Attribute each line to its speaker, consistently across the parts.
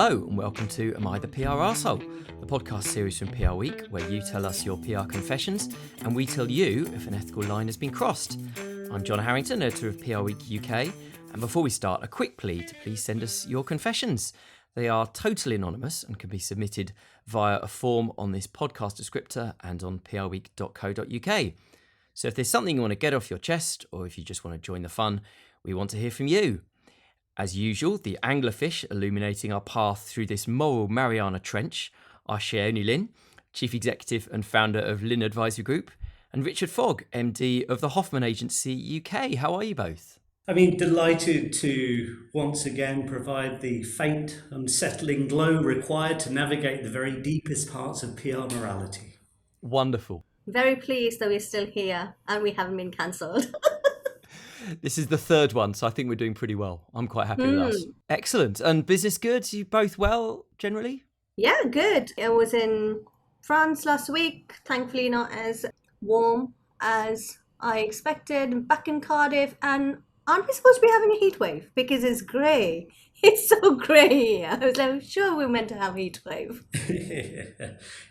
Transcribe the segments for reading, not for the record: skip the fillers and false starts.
Speaker 1: Hello and welcome to Am I the PR Arsehole, the podcast series from PR Week where you tell us your PR confessions and we tell you if an ethical line has been crossed. I'm John Harrington, editor of PRWeek UK, and before we start, a quick plea to please send us your confessions. They are totally anonymous and can be submitted via a form on this podcast descriptor and on prweek.co.uk. So if there's something you want to get off your chest or if you just want to join the fun, we want to hear from you. As usual, the anglerfish illuminating our path through this moral Mariana Trench are Shayoni Lynn, Chief Executive and founder of Lynn Advisory Group, and Richard Fogg, MD of the Hoffman Agency UK. How are you both?
Speaker 2: Delighted to once again provide the faint, unsettling glow required to navigate the very deepest parts of PR morality.
Speaker 1: Wonderful.
Speaker 3: Very pleased that we're still here and we haven't been cancelled.
Speaker 1: This is the third one, so I think we're doing pretty well. I'm quite happy with us. Excellent. And business good? You both well, generally?
Speaker 3: Yeah, good. I was in France last week, thankfully not as warm as I expected. Back in Cardiff, and aren't we supposed to be having a heat wave? Because it's grey. It's so grey. I was like, sure we're meant to have a heat wave.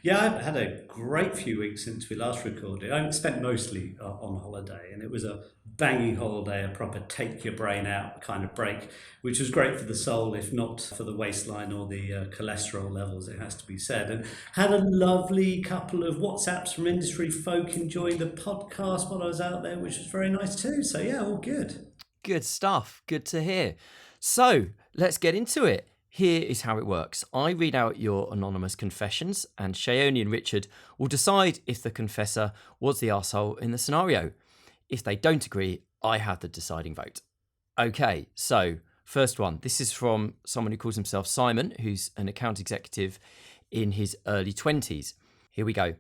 Speaker 2: Yeah, I've had a great few weeks since we last recorded. I spent mostly on holiday, and it was a banging holiday, a proper take your brain out kind of break, which was great for the soul, if not for the waistline or the cholesterol levels, it has to be said. And had a lovely couple of WhatsApps from industry folk enjoying the podcast while I was out there, which was very nice too. So yeah, all good.
Speaker 1: Good stuff. Good to hear. So let's get into it. Here is how it works. I read out your anonymous confessions and Shayoni and Richard will decide if the confessor was the arsehole in the scenario. If they don't agree, I have the deciding vote. Okay, so first one. This is from someone who calls himself Simon, who's an account executive in his early 20s. Here we go.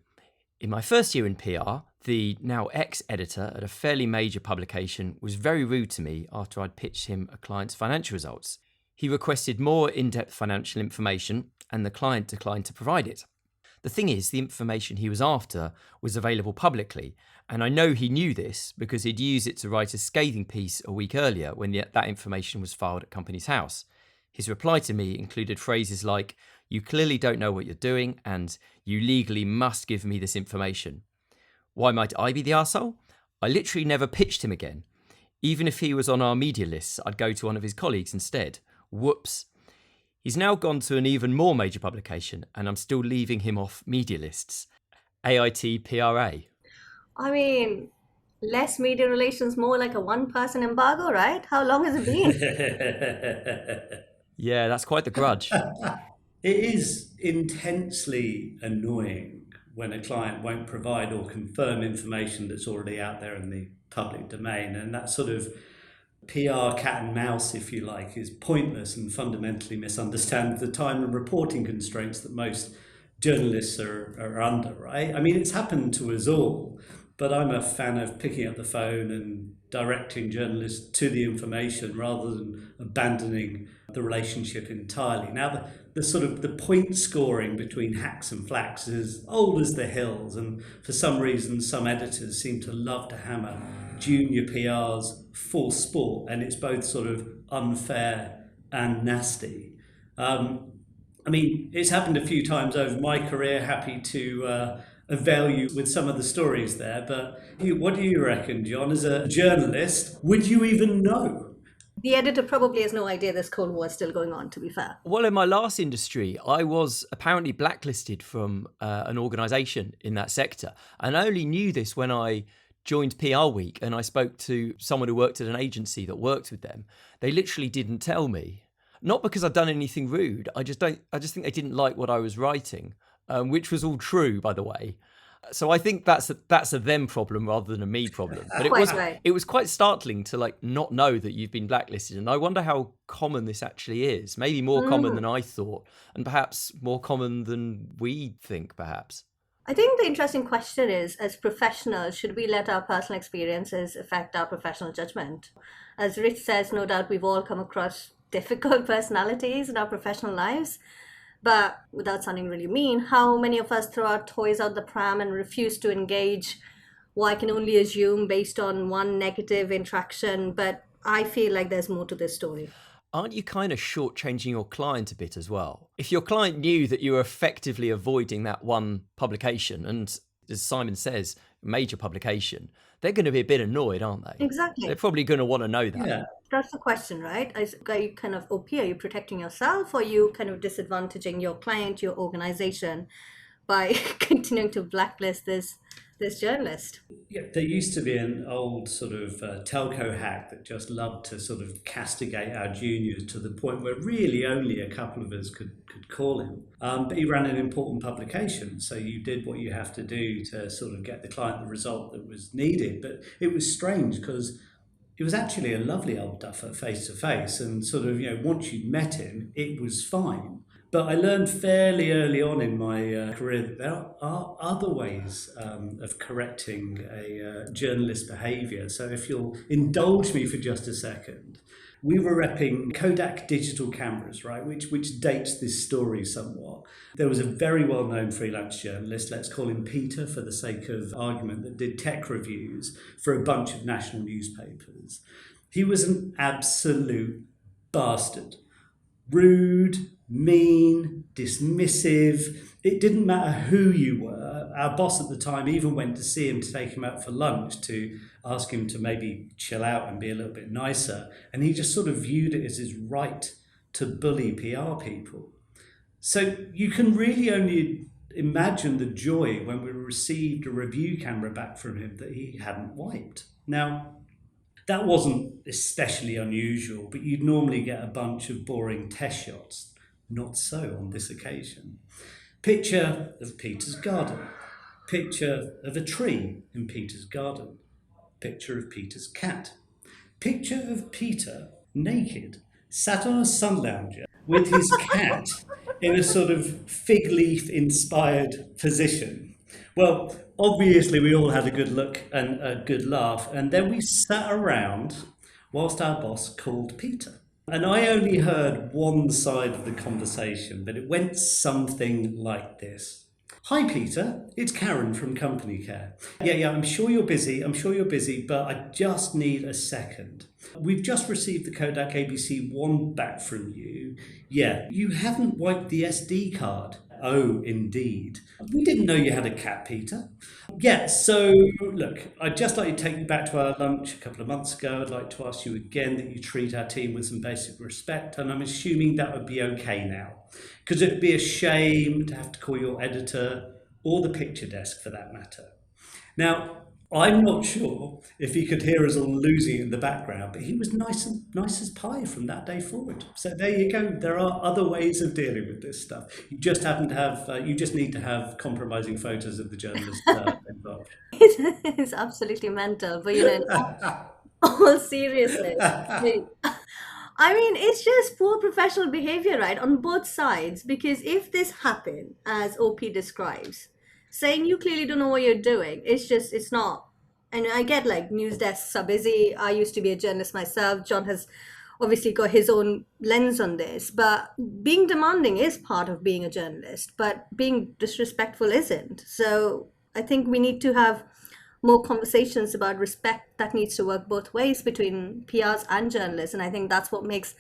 Speaker 1: In my first year in PR, the now ex-editor at a fairly major publication was very rude to me after I'd pitched him a client's financial results. He requested more in-depth financial information and the client declined to provide it. The thing is, the information he was after was available publicly, and I know he knew this because he'd used it to write a scathing piece a week earlier when that information was filed at Companies House. His reply to me included phrases like, "You clearly don't know what you're doing," and "You legally must give me this information." Why might I be the arsehole? I literally never pitched him again. Even if he was on our media lists, I'd go to one of his colleagues instead. Whoops. He's now gone to an even more major publication, and I'm still leaving him off media lists. AITPRA.
Speaker 3: Less media relations, more like a one-person embargo, right? How long has it been?
Speaker 1: Yeah, that's quite the grudge.
Speaker 2: It is intensely annoying when a client won't provide or confirm information that's already out there in the public domain. And that sort of PR cat and mouse, if you like, is pointless and fundamentally misunderstands the time and reporting constraints that most journalists are under, right? It's happened to us all, but I'm a fan of picking up the phone and directing journalists to the information rather than abandoning the relationship entirely. Now, the point scoring between hacks and flacks is as old as the hills, and for some reason some editors seem to love to hammer junior PRs full sport, and it's both sort of unfair and nasty. It's happened a few times over my career. Happy to avail you with some of the stories there, but what do you reckon, John? As a journalist, would you even know?
Speaker 3: The editor probably has no idea this Cold War is still going on, to be fair.
Speaker 1: Well, in my last industry, I was apparently blacklisted from an organisation in that sector. And I only knew this when I joined PR Week and I spoke to someone who worked at an agency that worked with them. They literally didn't tell me. Not because I'd done anything rude. I just think they didn't like what I was writing, which was all true, by the way. So I think that's a them problem rather than a me problem. But it was quite startling to not know that you've been blacklisted. And I wonder how common this actually is. Maybe more common than I thought, and perhaps more common than we think, perhaps.
Speaker 3: I think the interesting question is, as professionals, should we let our personal experiences affect our professional judgment? As Rich says, no doubt we've all come across difficult personalities in our professional lives. But without sounding really mean, how many of us throw our toys out the pram and refuse to engage? Well, I can only assume based on one negative interaction, but I feel like there's more to this story.
Speaker 1: aren't you kind of shortchanging your client a bit as well? If your client knew that you were effectively avoiding that one publication, and as Simon says, major publication, they're going to be a bit annoyed, aren't they?
Speaker 3: Exactly.
Speaker 1: They're probably going to want to know that.
Speaker 2: Yeah.
Speaker 3: That's the question, right? Are you kind of OP? Are you protecting yourself, or are you kind of disadvantaging your client, your organization, by continuing to blacklist this journalist?
Speaker 2: Yeah, there used to be an old sort of telco hack that just loved to sort of castigate our juniors to the point where really only a couple of us could call him. But he ran an important publication, so you did what you have to do to sort of get the client the result that was needed. But it was strange because it was actually a lovely old duffer face to face, and sort of, once you'd met him, it was fine. But I learned fairly early on in my career that there are other ways of correcting a journalist's behaviour. So if you'll indulge me for just a second, we were repping Kodak digital cameras, right, which dates this story somewhat. There was a very well-known freelance journalist, let's call him Peter for the sake of argument, that did tech reviews for a bunch of national newspapers. He was an absolute bastard. Rude, mean, dismissive. It didn't matter who you were. Our boss at the time even went to see him to take him out for lunch to ask him to maybe chill out and be a little bit nicer. And he just sort of viewed it as his right to bully PR people. So you can really only imagine the joy when we received a review camera back from him that he hadn't wiped. Now, that wasn't especially unusual, but you'd normally get a bunch of boring test shots. Not so on this occasion. Picture of Peter's garden. Picture of a tree in Peter's garden. Picture of Peter's cat. Picture of Peter naked, sat on a sun lounger with his cat in a sort of fig leaf inspired position. Well, obviously we all had a good look and a good laugh, and then we sat around whilst our boss called Peter. And I only heard one side of the conversation, but it went something like this. Hi, Peter. It's Karen from Company Care. Yeah, I'm sure you're busy, but I just need a second. We've just received the Kodak ABC One back from you. Yeah, you haven't wiped the SD card. Oh, indeed. We didn't know you had a cat, Peter. Yeah, so look, I'd just like to take you back to our lunch a couple of months ago. I'd like to ask you again that you treat our team with some basic respect, and I'm assuming that would be okay now. Because it'd be a shame to have to call your editor or the picture desk for that matter. Now, I'm not sure if he could hear us all losing in the background, but he was nice as pie from that day forward. So there you go. There are other ways of dealing with this stuff. You just happen to have. You just need to have compromising photos of the journalist involved.
Speaker 3: It's absolutely mental, but in all seriousness, I mean, it's just poor professional behavior, right, on both sides. Because if this happened, as OP describes, saying you clearly don't know what you're doing, it's not. And I get like news desks are busy. I used to be a journalist myself. John has obviously got his own lens on this, but being demanding is part of being a journalist, but being disrespectful isn't. So I think we need to have more conversations about respect that needs to work both ways between PRs and journalists. And I think that's what makes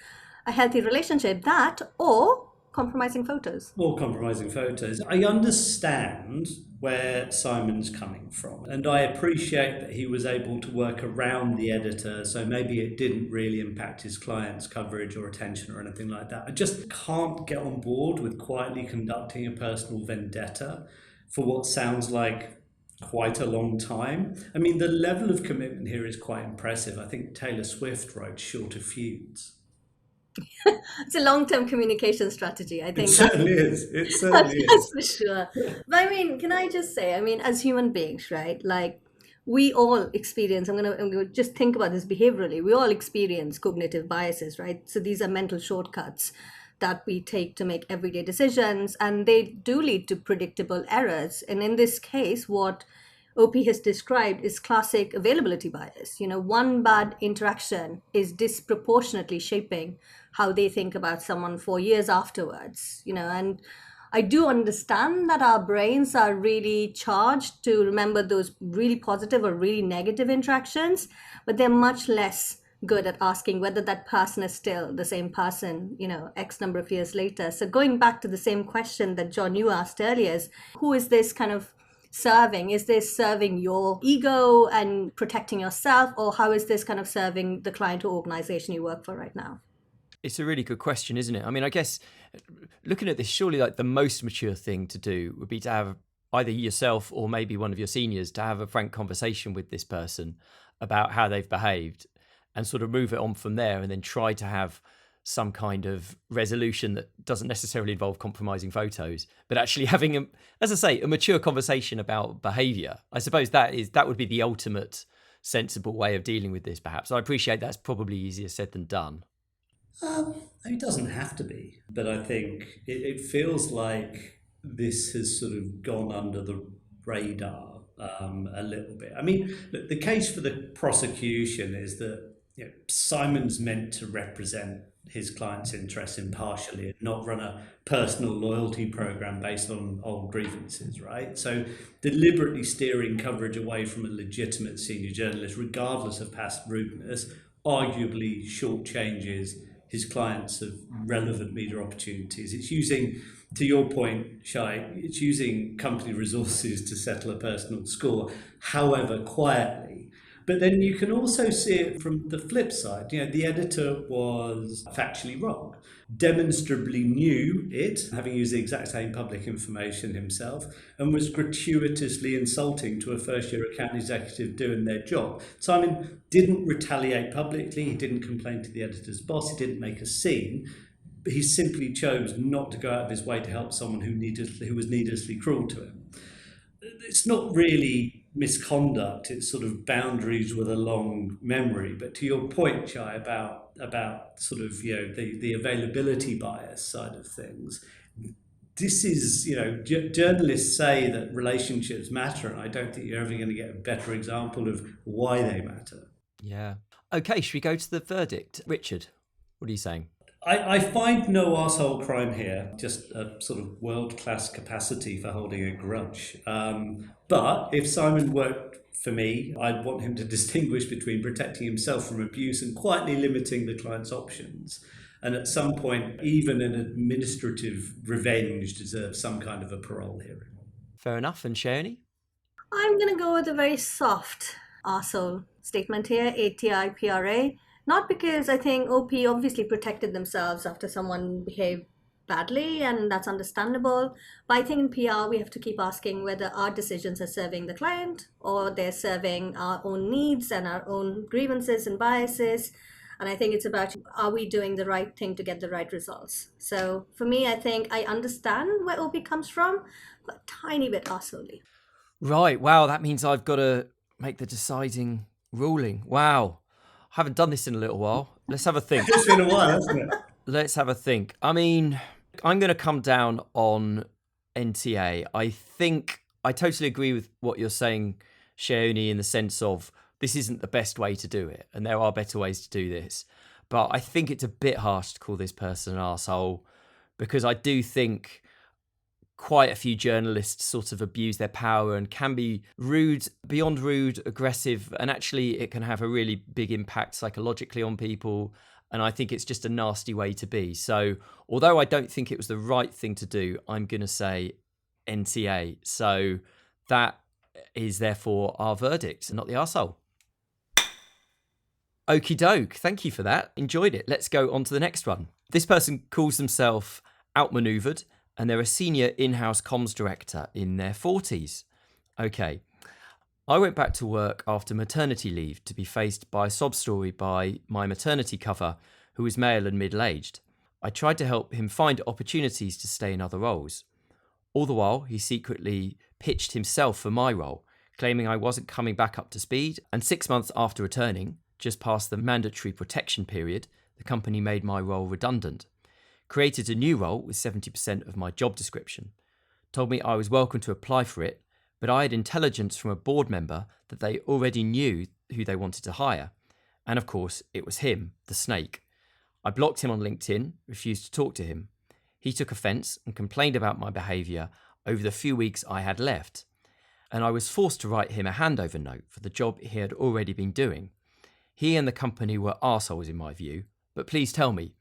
Speaker 3: a healthy relationship, that or compromising photos.
Speaker 2: Or compromising photos. I understand where Simon's coming from, and I appreciate that he was able to work around the editor, so maybe it didn't really impact his client's coverage or attention or anything like that. I just can't get on board with quietly conducting a personal vendetta for what sounds like quite a long time. I mean, the level of commitment here is quite impressive. I think Taylor Swift writes shorter feuds.
Speaker 3: It's a long-term communication strategy, I think.
Speaker 2: It certainly is. It certainly is.
Speaker 3: That's for sure. But I mean, can I just say, as human beings, right? Like, we all experience, I'm gonna just think about this behaviorally. We all experience cognitive biases, right? So these are mental shortcuts that we take to make everyday decisions, and they do lead to predictable errors. And in this case, what OP has described is classic availability bias. One bad interaction is disproportionately shaping how they think about someone for years afterwards, and I do understand that our brains are really charged to remember those really positive or really negative interactions, but they're much less good at asking whether that person is still the same person, X number of years later. So going back to the same question that John, you asked earlier, is who is this kind of serving? Is this serving your ego and protecting yourself, or how is this kind of serving the client or organization you work for right now?
Speaker 1: It's a really good question, isn't it? I mean, I guess looking at this, surely like the most mature thing to do would be to have either yourself or maybe one of your seniors to have a frank conversation with this person about how they've behaved and sort of move it on from there, and then try to have some kind of resolution that doesn't necessarily involve compromising photos, but actually having, as I say, a mature conversation about behavior. I suppose that would be the ultimate sensible way of dealing with this, perhaps. I appreciate that's probably easier said than done.
Speaker 2: It doesn't have to be, but I think it feels like this has sort of gone under the radar a little bit. I mean, look, the case for the prosecution is that Simon's meant to represent his client's interests impartially and not run a personal loyalty program based on old grievances, right? So deliberately steering coverage away from a legitimate senior journalist, regardless of past rudeness, arguably shortchanges his clients of relevant media opportunities. It's using, to your point, Shay, it's using company resources to settle a personal score, however quietly. But then you can also see it from the flip side. The editor was factually wrong, demonstrably knew it, having used the exact same public information himself, and was gratuitously insulting to a first-year account executive doing their job. Simon didn't retaliate publicly, he didn't complain to the editor's boss, he didn't make a scene. He simply chose not to go out of his way to help someone who was needlessly cruel to him. It's not really misconduct, it's sort of boundaries with a long memory. But to your point, Shai, about sort of the availability bias side of things, this is journalists say that relationships matter, and I don't think you're ever going to get a better example of why they matter.
Speaker 1: Yeah. Okay, should we go to the verdict? Richard, what are you saying?
Speaker 2: I find no arsehole crime here, just a sort of world-class capacity for holding a grudge. But if Simon worked for me, I'd want him to distinguish between protecting himself from abuse and quietly limiting the client's options. And at some point, even an administrative revenge deserves some kind of a parole hearing.
Speaker 1: Fair enough. And Shayoni?
Speaker 3: I'm going to go with a very soft arsehole statement here, AITPRA. Not because I think OP obviously protected themselves after someone behaved badly, and that's understandable. But I think in PR, we have to keep asking whether our decisions are serving the client or they're serving our own needs and our own grievances and biases. And I think it's about, are we doing the right thing to get the right results? So for me, I think I understand where OP comes from, but a tiny bit arseholey.
Speaker 1: Right. Wow. That means I've got to make the deciding ruling. Wow. I haven't done this in a little while. Let's have a think.
Speaker 2: It's been a while, hasn't it?
Speaker 1: Let's have a think. I mean, I'm going to come down on NTA. I think I totally agree with what you're saying, Shayoni, in the sense of this isn't the best way to do it, and there are better ways to do this. But I think it's a bit harsh to call this person an arsehole, because I do think quite a few journalists sort of abuse their power and can be rude, beyond rude, aggressive, and actually it can have a really big impact psychologically on people. And I think it's just a nasty way to be. So although I don't think it was the right thing to do, I'm going to say NTA. So that is therefore our verdict, not the arsehole. Okie doke. Thank you for that. Enjoyed it. Let's go on to the next one. This person calls themselves Outmaneuvered, and they're a senior in-house comms director in their 40s. Okay. I went back to work after maternity leave to be faced by a sob story by my maternity cover, who was male and middle-aged. I tried to help him find opportunities to stay in other roles. All the while, he secretly pitched himself for my role, claiming I wasn't coming back up to speed, and 6 months after returning, just past the mandatory protection period, the company made my role redundant. Created a new role with 70% of my job description. Told me I was welcome to apply for it, but I had intelligence from a board member that they already knew who they wanted to hire. And of course, it was him, the snake. I blocked him on LinkedIn, refused to talk to him. He took offence and complained about my behaviour over the few weeks I had left. And I was forced to write him a handover note for the job he had already been doing. He and the company were arseholes in my view, but please tell me,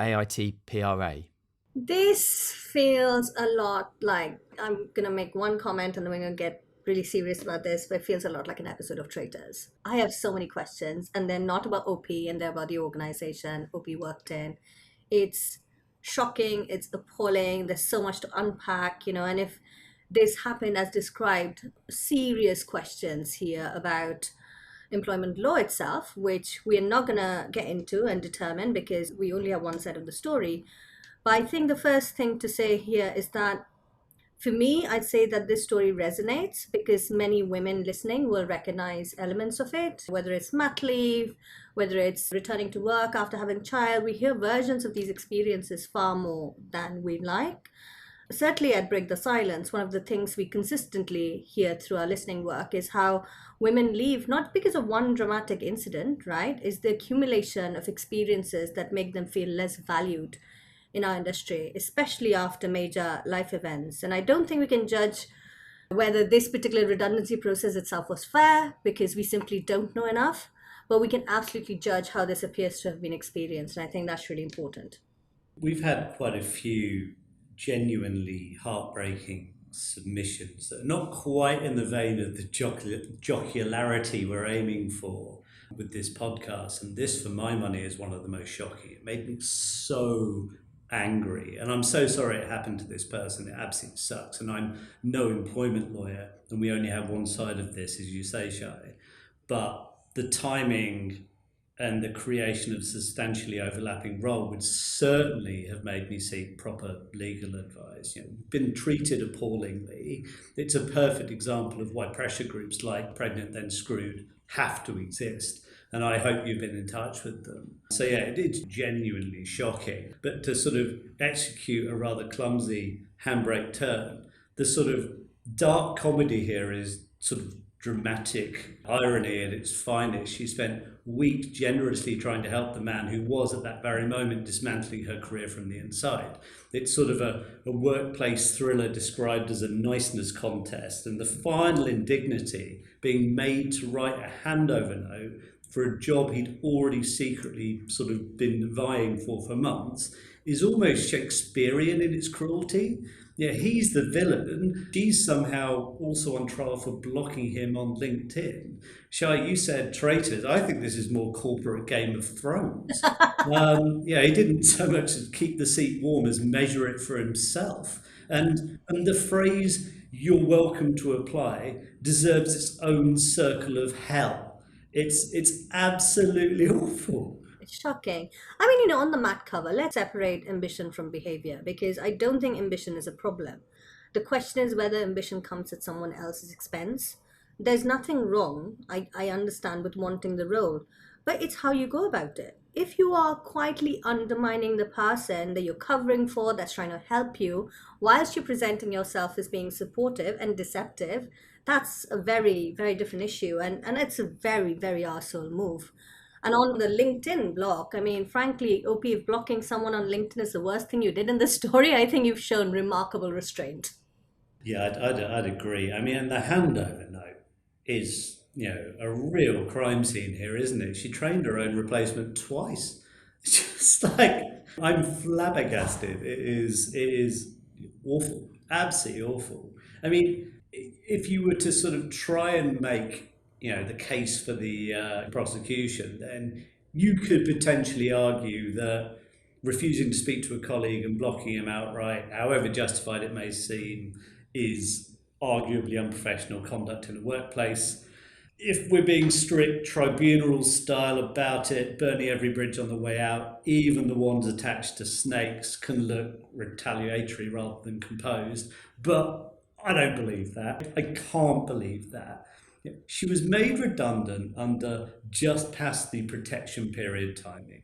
Speaker 1: AITPRA.
Speaker 3: This feels a lot like, I'm going to make one comment and then we're going to get really serious about this, but it feels a lot like an episode of Traitors. I have so many questions, and they're not about OP, and they're about the organization OP worked in. It's shocking, it's appalling, there's so much to unpack, and if this happened as described, serious questions here about employment law itself, which we are not going to get into and determine because we only have one side of the story. But I think the first thing to say here is that for me, I'd say that this story resonates because many women listening will recognize elements of it, whether it's mat leave, whether it's returning to work after having a child. We hear versions of these experiences far more than we like. Certainly at Break the Silence, one of the things we consistently hear through our listening work is how women leave not because of one dramatic incident, right? It's the accumulation of experiences that make them feel less valued in our industry, especially after major life events. And I don't think we can judge whether this particular redundancy process itself was fair because we simply don't know enough, but we can absolutely judge how this appears to have been experienced. And I think that's really important.
Speaker 2: We've had quite a few genuinely heartbreaking submissions that are not quite in the vein of the jocularity we're aiming for with this podcast. And this, for my money, is one of the most shocking. It made me so angry, and I'm so sorry it happened to this person. It absolutely sucks, and I'm no employment lawyer, and we only have one side of this, as you say, Shay. But the timing and the creation of substantially overlapping role would certainly have made me seek proper legal advice. Been treated appallingly. It's a perfect example of why pressure groups like Pregnant Then Screwed have to exist. And I hope you've been in touch with them. So yeah, it's genuinely shocking. But to sort of execute a rather clumsy handbrake turn, the sort of dark comedy here is sort of dramatic irony at its finest. She spent weeks generously trying to help the man who was at that very moment dismantling her career from the inside. It's sort of a workplace thriller described as a niceness contest, and the final indignity being made to write a handover note for a job he'd already secretly sort of been vying for months is almost Shakespearean in its cruelty. Yeah, he's the villain. She's somehow also on trial for blocking him on LinkedIn. Shai, you said traitors. I think this is more corporate Game of Thrones. He didn't so much keep the seat warm as measure it for himself. And the phrase, "you're welcome to apply," deserves its own circle of hell. It's absolutely awful.
Speaker 3: It's shocking. I mean, on the mat cover, let's separate ambition from behavior because I don't think ambition is a problem. The question is whether ambition comes at someone else's expense. There's nothing wrong, I understand, with wanting the role, but it's how you go about it. If you are quietly undermining the person that you're covering for, that's trying to help you, whilst you're presenting yourself as being supportive and deceptive, that's a very, very different issue. And it's a very, very arsehole move. And on the LinkedIn block, I mean, frankly, OP, if blocking someone on LinkedIn is the worst thing you did in the story, I think you've shown remarkable restraint.
Speaker 2: Yeah, I'd agree. I mean, and the handover note is, a real crime scene here, isn't it? She trained her own replacement twice. It's just like, I'm flabbergasted. It is awful, absolutely awful. I mean, if you were to sort of try and make, the case for the prosecution, then you could potentially argue that refusing to speak to a colleague and blocking him outright, however justified it may seem, is arguably unprofessional conduct in a workplace. If we're being strict tribunal style about it, burning every bridge on the way out, even the ones attached to snakes, can look retaliatory rather than composed. But I don't believe that. I can't believe that. She was made redundant under just past the protection period timing,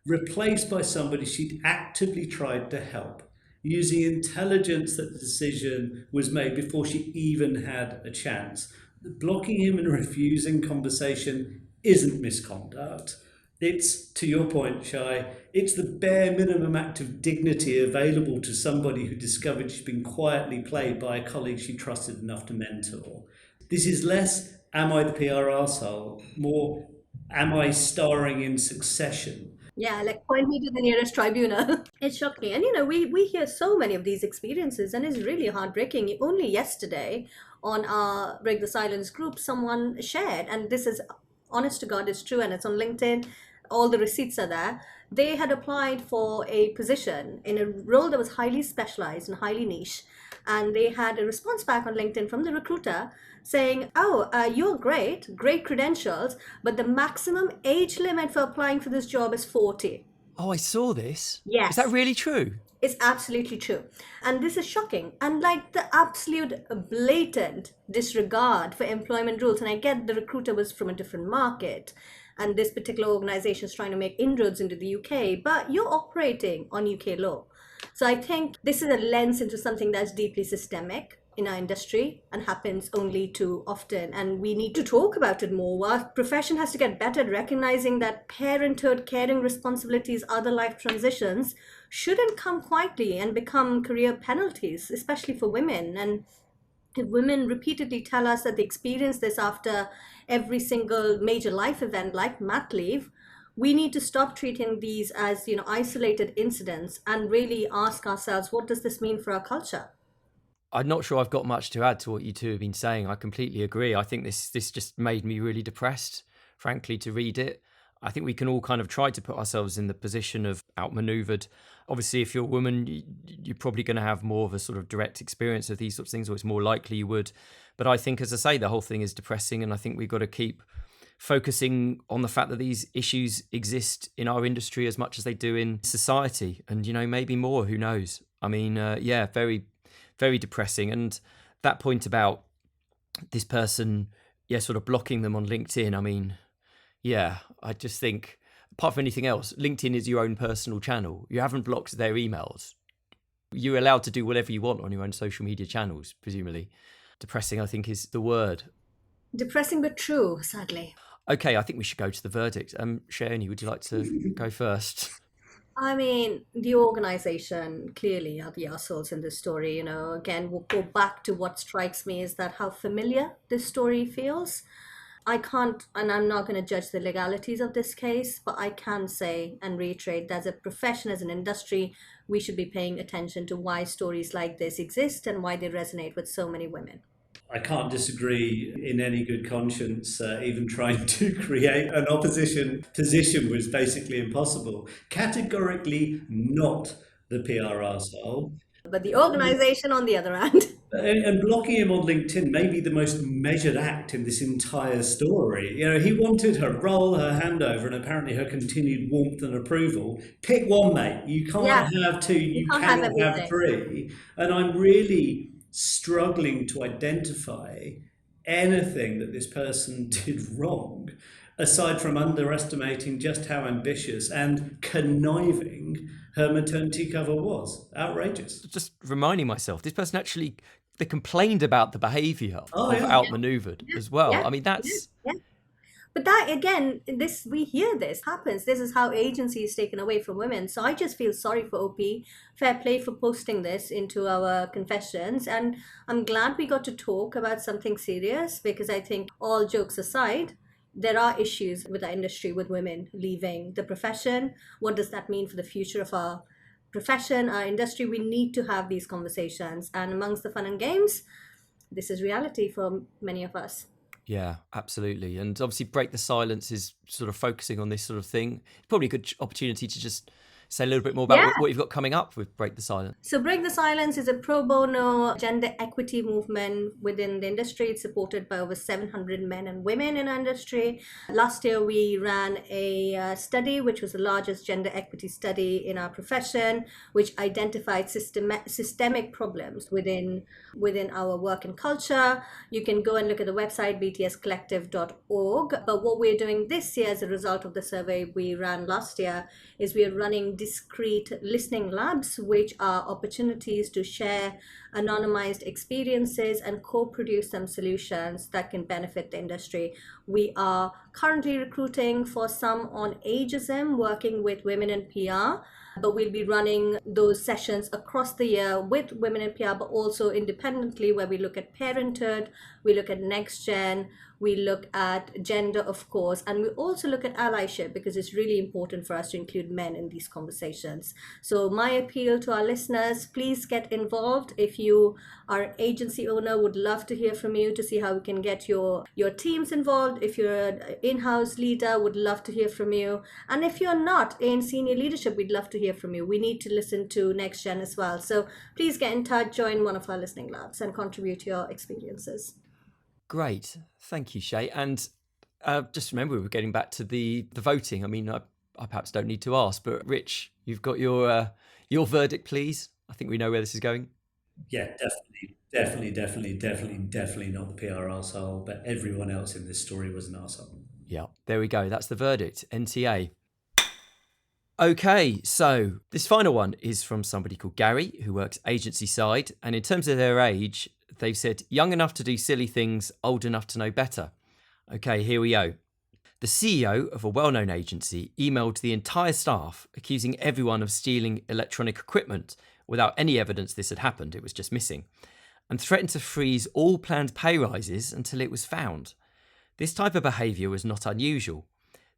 Speaker 2: replaced by somebody she'd actively tried to help, using intelligence that the decision was made before she even had a chance. Blocking him and refusing conversation isn't misconduct. It's, to your point, Shai, it's the bare minimum act of dignity available to somebody who discovered she'd been quietly played by a colleague she trusted enough to mentor. This is less, am I the PR arsehole? More, Am I starring in Succession?
Speaker 3: Yeah, like point me to the nearest tribunal. It's shocking. And we hear so many of these experiences, and it's really heartbreaking. Only yesterday on our Break the Silence group, someone shared, and this is honest to God, it's true, and it's on LinkedIn. All the receipts are there. They had applied for a position in a role that was highly specialized and highly niche. And they had a response back on LinkedIn from the recruiter saying, "Oh, you're great, great credentials, but the maximum age limit for applying for this job is 40."
Speaker 1: Oh, I saw this.
Speaker 3: Yes.
Speaker 1: Is that really true?
Speaker 3: It's absolutely true. And this is shocking. And like the absolute blatant disregard for employment rules. And I get the recruiter was from a different market, and this particular organization is trying to make inroads into the UK, but you're operating on UK law. So I think this is a lens into something that's deeply systemic in our industry and happens only too often. And we need to talk about it more. Our profession has to get better at recognizing that parenthood, caring responsibilities, other life transitions shouldn't come quietly and become career penalties, especially for women. And if women repeatedly tell us that they experience this after every single major life event like mat leave, we need to stop treating these as isolated incidents and really ask ourselves, what does this mean for our culture?
Speaker 1: I'm not sure I've got much to add to what you two have been saying. I completely agree. I think this just made me really depressed, frankly, to read it. I think we can all kind of try to put ourselves in the position of outmaneuvered. Obviously, if you're a woman, you're probably going to have more of a sort of direct experience of these sorts of things, or it's more likely you would. But I think, as I say, the whole thing is depressing, and I think we've got to keep focusing on the fact that these issues exist in our industry as much as they do in society, and maybe more. Who knows? I mean, yeah, very, very depressing. And that point about this person, yeah, sort of blocking them on LinkedIn. I mean, yeah, I just think, apart from anything else, LinkedIn is your own personal channel. You haven't blocked their emails. You're allowed to do whatever you want on your own social media channels, presumably. Depressing, I think, is the word.
Speaker 3: Depressing but true, sadly.
Speaker 1: Okay, I think we should go to the verdict. Shayoni, would you like to go first?
Speaker 3: I mean, the organization clearly are the assholes in this story. Again, we'll go back to what strikes me is that how familiar this story feels. I can't, and I'm not going to judge the legalities of this case, but I can say and reiterate that as a profession, as an industry, we should be paying attention to why stories like this exist and why they resonate with so many women.
Speaker 2: I can't disagree in any good conscience. Even trying to create an opposition position was basically impossible. Categorically not the PR arsehole.
Speaker 3: But the organization, on the other hand.
Speaker 2: And blocking him on LinkedIn may be the most measured act in this entire story. He wanted her role, her handover, and apparently her continued warmth and approval. Pick one, mate. You can't have two. You cannot have three. And I'm really struggling to identify anything that this person did wrong, aside from underestimating just how ambitious and conniving her maternity cover was. Outrageous.
Speaker 1: Just reminding myself, this person actually, they complained about the behaviour of outmaneuvered as well. I mean, that's...
Speaker 3: But that, again, we hear this happens. This is how agency is taken away from women. So I just feel sorry for OP. Fair play for posting this into our confessions. And I'm glad we got to talk about something serious, because I think, all jokes aside, there are issues with our industry with women leaving the profession. What does that mean for the future of our profession, our industry? We need to have these conversations. And amongst the fun and games, this is reality for many of us.
Speaker 1: Yeah, absolutely. And obviously Break the Silence is sort of focusing on this sort of thing. It's probably a good opportunity to just say a little bit more about what you've got coming up with Break the Silence.
Speaker 3: So Break the Silence is a pro bono gender equity movement within the industry. It's supported by over 700 men and women in our industry. Last year, we ran a study, which was the largest gender equity study in our profession, which identified systemic problems within our work and culture. You can go and look at the website, btscollective.org. But what we're doing this year as a result of the survey we ran last year is we are running discrete listening labs, which are opportunities to share anonymized experiences and co-produce some solutions that can benefit the industry. We are currently recruiting for some on ageism, working with women in PR. But we'll be running those sessions across the year with Women in PR, but also independently, where we look at parenthood, we look at next gen, we look at gender, of course, and we also look at allyship, because it's really important for us to include men in these conversations. So my appeal to our listeners, please get involved. If you are an agency owner, would love to hear from you to see how we can get your teams involved. If you're an in-house leader, would love to hear from you. And if you're not in senior leadership, we'd love to hear from you. We need to listen to next gen as well. So please get in touch, join one of our listening labs and contribute to your experiences.
Speaker 1: Great. Thank you, Shay. And just remember, we were getting back to the voting. I mean, I perhaps don't need to ask, but Rich, you've got your verdict, please. I think we know where this is going.
Speaker 2: Yeah, definitely not the PR arsehole, but everyone else in this story was an arsehole.
Speaker 1: Yeah, there we go. That's the verdict. NTA. Okay, so this final one is from somebody called Gary, who works agency side. And in terms of their age, they've said young enough to do silly things, old enough to know better. Okay, here we go. The CEO of a well-known agency emailed the entire staff accusing everyone of stealing electronic equipment without any evidence this had happened. It was just missing, and threatened to freeze all planned pay rises until it was found. This type of behaviour was not unusual.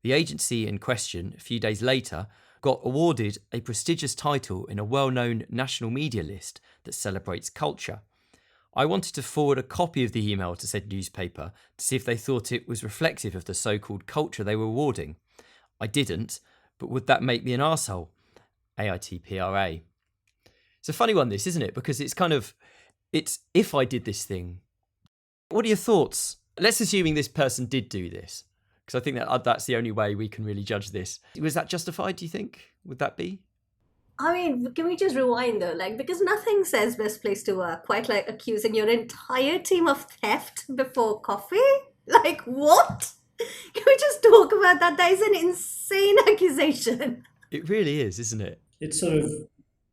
Speaker 1: The agency in question, a few days later, got awarded a prestigious title in a well-known national media list that celebrates culture. I wanted to forward a copy of the email to said newspaper to see if they thought it was reflective of the so-called culture they were awarding. I didn't, but would that make me an arsehole? AITPRA. It's a funny one, this, isn't it? Because it's if I did this thing. What are your thoughts? Let's assuming this person did do this, because I think that's the only way we can really judge this. Was that justified, do you think? Would that be?
Speaker 3: I mean, can we just rewind though? Because nothing says best place to work quite like accusing your entire team of theft before coffee. What? Can we just talk about that? That is an insane accusation.
Speaker 1: It really is, isn't it?
Speaker 2: It's sort of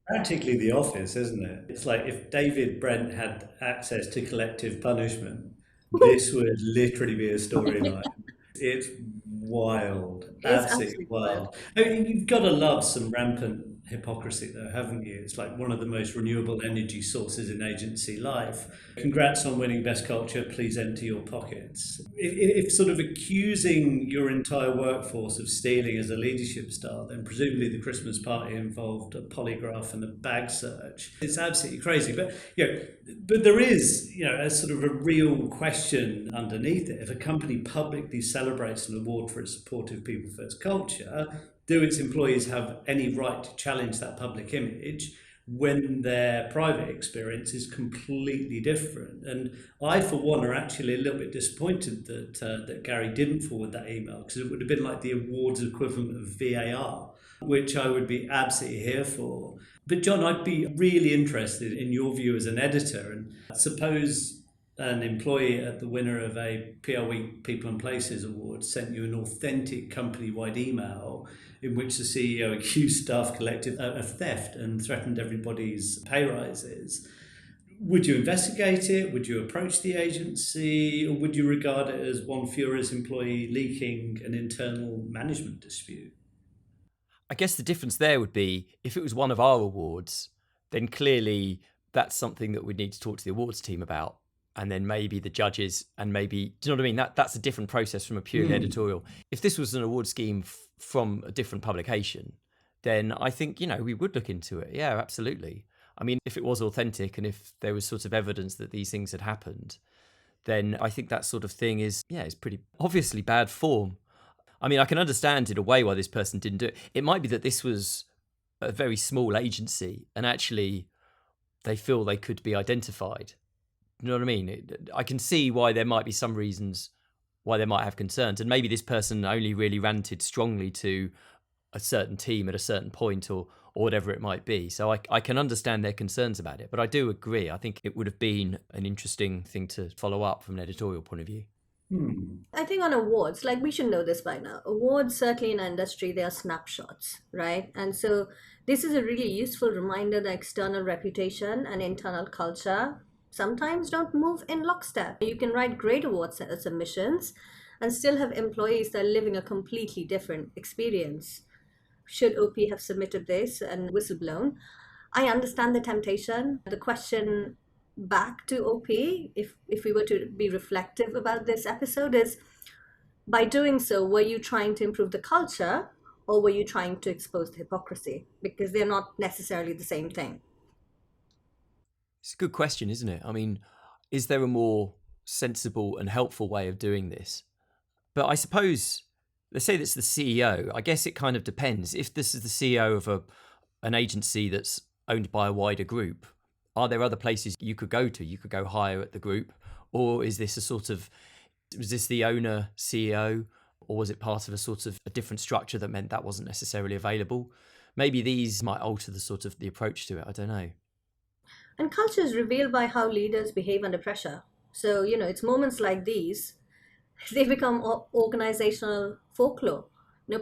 Speaker 2: practically The Office, isn't it? It's like if David Brent had access to collective punishment, this would literally be a storyline. It's wild, absolutely wild. I mean, you've got to love some rampant hypocrisy though, haven't you? It's like one of the most renewable energy sources in agency life. Congrats on winning Best Culture, please empty your pockets. If sort of accusing your entire workforce of stealing as a leadership style, then presumably the Christmas party involved a polygraph and a bag search. It's absolutely crazy. But but there is, a sort of a real question underneath it. If a company publicly celebrates an award for its supportive people first culture, do its employees have any right to challenge that public image when their private experience is completely different? And I, for one, are actually a little bit disappointed that Gary didn't forward that email, because it would have been like the awards equivalent of VAR, which I would be absolutely here for. But John, I'd be really interested in your view as an editor. And suppose an employee at the winner of a PRWeek People and Places Award sent you an authentic company-wide email in which the CEO accused staff collective of theft and threatened everybody's pay rises. Would you investigate it? Would you approach the agency? Or would you regard it as one furious employee leaking an internal management dispute?
Speaker 1: I guess the difference there would be if it was one of our awards, then clearly that's something that we'd need to talk to the awards team about. And then maybe the judges, and maybe, do you know what I mean? That's a different process from a purely editorial. If this was an award scheme from a different publication, then I think, we would look into it. Yeah, absolutely. I mean, if it was authentic and if there was sort of evidence that these things had happened, then I think that sort of thing is pretty obviously bad form. I mean, I can understand in a way why this person didn't do it. It might be that this was a very small agency and actually they feel they could be identified. You know what I mean? I can see why there might be some reasons why they might have concerns. And maybe this person only really ranted strongly to a certain team at a certain point or whatever it might be. So I can understand their concerns about it. But I do agree. I think it would have been an interesting thing to follow up from an editorial point of view.
Speaker 3: I think on awards, we should know this by now. Awards, certainly in our industry, they are snapshots, right? And so this is a really useful reminder that external reputation and internal culture sometimes don't move in lockstep. You can write great award submissions and still have employees that are living a completely different experience. should OP have submitted this and whistleblown? I understand the temptation. The question back to OP, if we were to be reflective about this episode, is by doing so, were you trying to improve the culture or were you trying to expose the hypocrisy? Because they're not necessarily the same thing.
Speaker 1: It's a good question, isn't it? I mean, is there a more sensible and helpful way of doing this? But I suppose, let's say that's the CEO. I guess it kind of depends. If this is the CEO of an agency that's owned by a wider group, are there other places you could go to? You could go higher at the group, or is this was this the owner CEO, or was it part of a sort of a different structure that meant that wasn't necessarily available? Maybe these might alter the approach to it. I don't know.
Speaker 3: And culture is revealed by how leaders behave under pressure. So, it's moments like these, they become organizational folklore.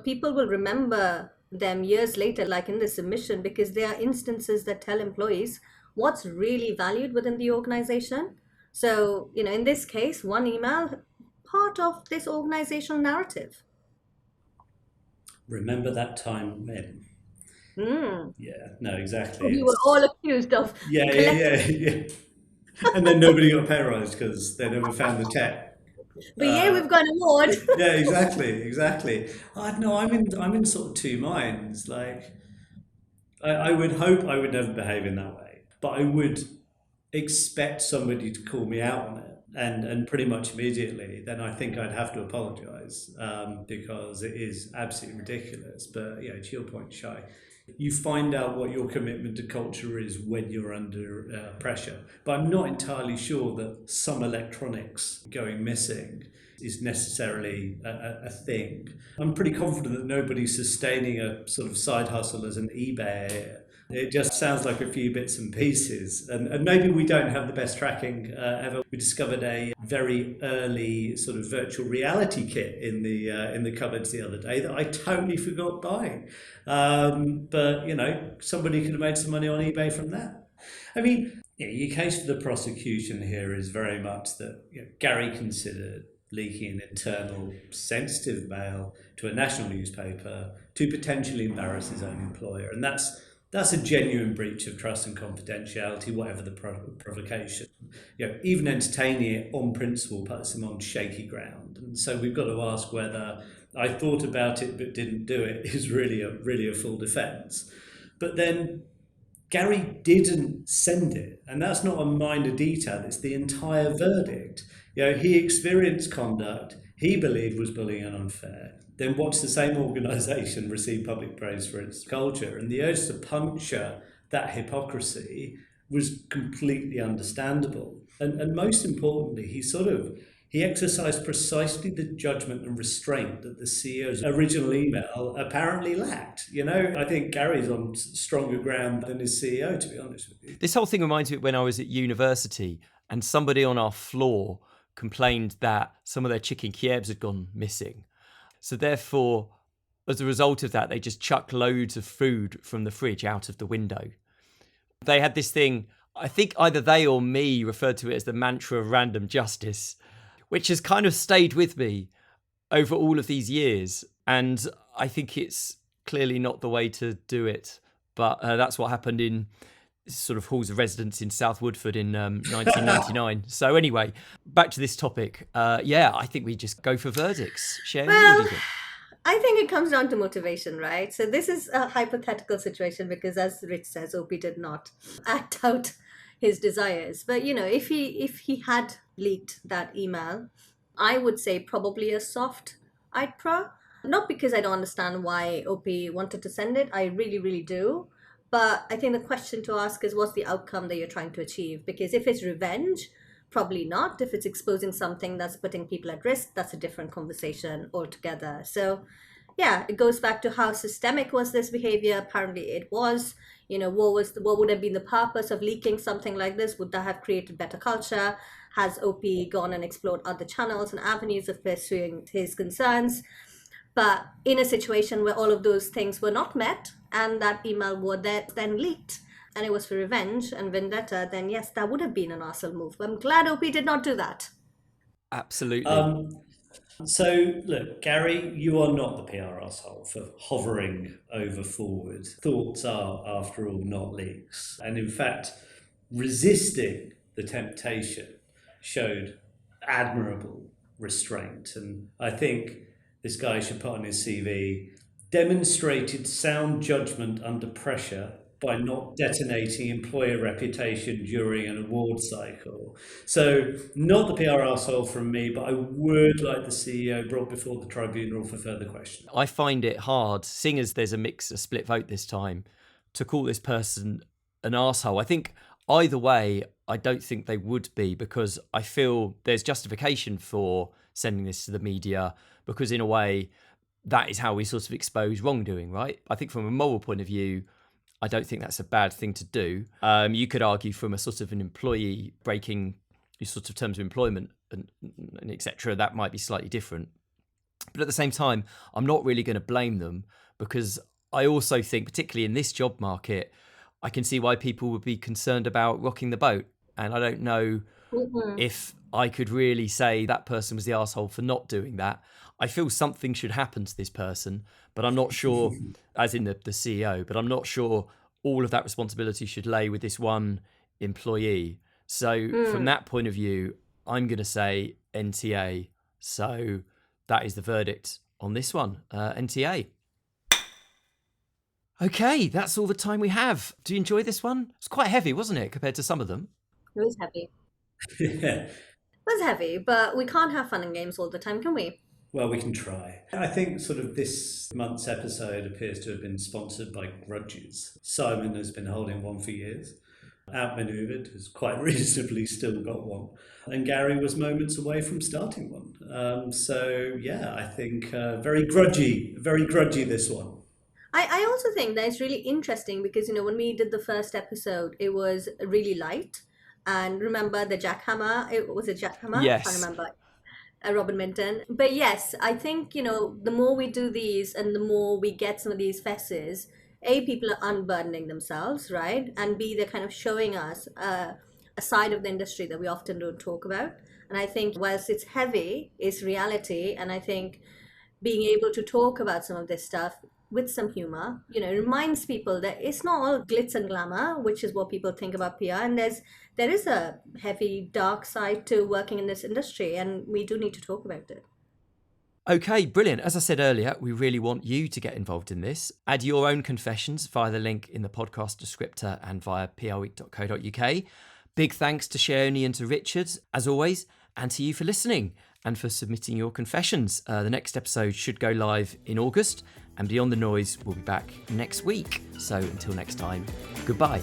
Speaker 3: People will remember them years later, like in the submission, because they are instances that tell employees what's really valued within the organization. So, in this case, one email, part of this organizational narrative.
Speaker 2: Remember that time when? Yeah, no, exactly.
Speaker 3: We were all accused of.
Speaker 2: Yeah. And then nobody got pay rise because they never found the tech.
Speaker 3: But we've got an award.
Speaker 2: Yeah, exactly. I don't know. I'm in sort of two minds. Like, I would hope I would never behave in that way, but I would expect somebody to call me out on it. And pretty much immediately, then I think I'd have to apologise because it is absolutely ridiculous. But to your point, Shay, you find out what your commitment to culture is when you're under pressure. But I'm not entirely sure that some electronics going missing is necessarily a thing. I'm pretty confident that nobody's sustaining a sort of side hustle as an eBay. It just sounds like a few bits and pieces. And maybe we don't have the best tracking ever. We discovered a very early sort of virtual reality kit in the cupboards the other day that I totally forgot buying. But, somebody could have made some money on eBay from that. I mean, your case for the prosecution here is very much that Gary considered leaking an internal sensitive mail to a national newspaper to potentially embarrass his own employer. And that's a genuine breach of trust and confidentiality, whatever the provocation. Even entertaining it on principle puts him on shaky ground. And so we've got to ask whether I thought about it but didn't do it is really a full defence. But then Gary didn't send it, and that's not a minor detail, it's the entire verdict. He experienced conduct he believed was bullying and unfair, then watched the same organisation receive public praise for its culture, and the urge to puncture that hypocrisy was completely understandable. And most importantly, he exercised precisely the judgment and restraint that the CEO's original email apparently lacked. I think Gary's on stronger ground than his CEO, to be honest with you.
Speaker 1: This whole thing reminds me of when I was at university and somebody on our floor complained that some of their chicken Kievs had gone missing. So therefore, as a result of that, they just chucked loads of food from the fridge out of the window. They had this thing, I think either they or me referred to it as the mantra of random justice, which has kind of stayed with me over all of these years. And I think it's clearly not the way to do it. But that's what happened in sort of halls of residence in South Woodford in 1999. So anyway, back to this topic. I think we just go for verdicts. Shayoni, what do you think?
Speaker 3: I think it comes down to motivation, right? So this is a hypothetical situation because, as Rich says, OP did not act out his desires. But, if he had leaked that email, I would say probably a soft AITPRA. Not because I don't understand why OP wanted to send it. I really, really do. But I think the question to ask is, what's the outcome that you're trying to achieve? Because if it's revenge, probably not. If it's exposing something that's putting people at risk, that's a different conversation altogether. So, it goes back to how systemic was this behavior. Apparently it was. What would have been the purpose of leaking something like this? Would that have created better culture? Has OP gone and explored other channels and avenues of pursuing his concerns? But in a situation where all of those things were not met and that email was then leaked and it was for revenge and vendetta, then yes, that would have been an arsehole move. But I'm glad OP did not do that.
Speaker 1: Absolutely.
Speaker 2: So, look, Gary, you are not the PR asshole for hovering over forward. Thoughts are, after all, not leaks. And in fact, resisting the temptation showed admirable restraint. And I think this guy should put on his CV, demonstrated sound judgment under pressure by not detonating employer reputation during an award cycle. So, not the PR arsehole from me, but I would like the CEO brought before the tribunal for further questioning.
Speaker 1: I find it hard, seeing as there's a split vote this time, to call this person an arsehole. I think either way, I don't think they would be, because I feel there's justification for sending this to the media, because in a way, that is how we sort of expose wrongdoing, right? I think from a moral point of view, I don't think that's a bad thing to do. You could argue from a sort of an employee breaking your sort of terms of employment and etc., that might be slightly different. But at the same time, I'm not really going to blame them, because I also think, particularly in this job market, I can see why people would be concerned about rocking the boat. And I don't know if I could really say that person was the arsehole for not doing that. I feel something should happen to this person, but I'm not sure, as in the CEO, but I'm not sure all of that responsibility should lay with this one employee. So from that point of view, I'm going to say NTA. So that is the verdict on this one, NTA. Okay, that's all the time we have. Do you enjoy this one? It's quite heavy, wasn't it, compared to some of them?
Speaker 3: It was heavy.
Speaker 2: Yeah.
Speaker 3: It was heavy, but we can't have fun and games all the time, can we?
Speaker 2: Well, we can try. I think sort of this month's episode appears to have been sponsored by grudges. Simon has been holding one for years. Outmaneuvered has quite reasonably still got one. And Gary was moments away from starting one. So, yeah, I think very grudgy this one.
Speaker 3: I also think that it's really interesting because, when we did the first episode, it was really light. And remember the jackhammer? Was it jackhammer?
Speaker 1: Yes.
Speaker 3: I can't remember. Robin Minton. But yes, I think, the more we do these and the more we get some of these fesses, A, people are unburdening themselves, right? And B, they're kind of showing us a side of the industry that we often don't talk about. And I think whilst it's heavy, it's reality. And I think being able to talk about some of this stuff with some humor, reminds people that it's not all glitz and glamour, which is what people think about PR. And there is a heavy, dark side to working in this industry, and we do need to talk about it.
Speaker 1: Okay, brilliant. As I said earlier, we really want you to get involved in this. Add your own confessions via the link in the podcast descriptor and via PRWeek.co.uk. Big thanks to Shayoni and to Richard, as always, and to you for listening and for submitting your confessions. The next episode should go live in August, and Beyond the Noise will be back next week. So until next time, goodbye.